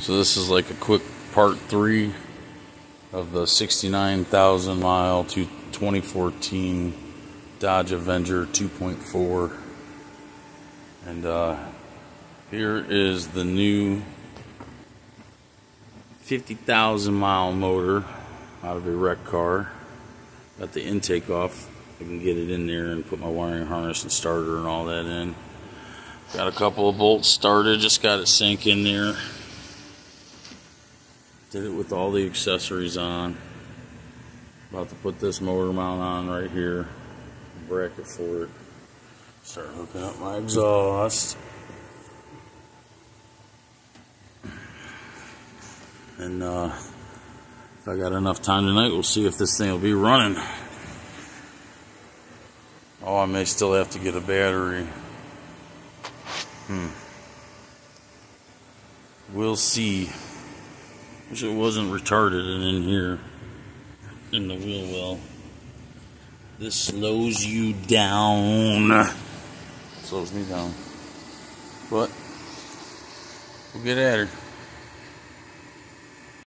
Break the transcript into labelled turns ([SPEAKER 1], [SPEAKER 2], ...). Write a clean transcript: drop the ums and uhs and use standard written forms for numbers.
[SPEAKER 1] So this is like a quick part 3 of the 69,000 mile to 2014 Dodge Avenger 2.4. And here is the new 50,000 mile motor out of a wrecked car. Got the intake off. I can get it in there and put my wiring harness and starter and all that in. Got a couple of bolts started, just got it sank in there. Did it with all the accessories on. About to put this motor mount on right here. Bracket for it. Start hooking up my exhaust. And if I got enough time tonight, we'll see if this thing will be running. Oh, I may still have to get a battery. We'll see. Wish it wasn't retarded and in here in the wheel well. This slows you down. Slows me down. But we'll get at her.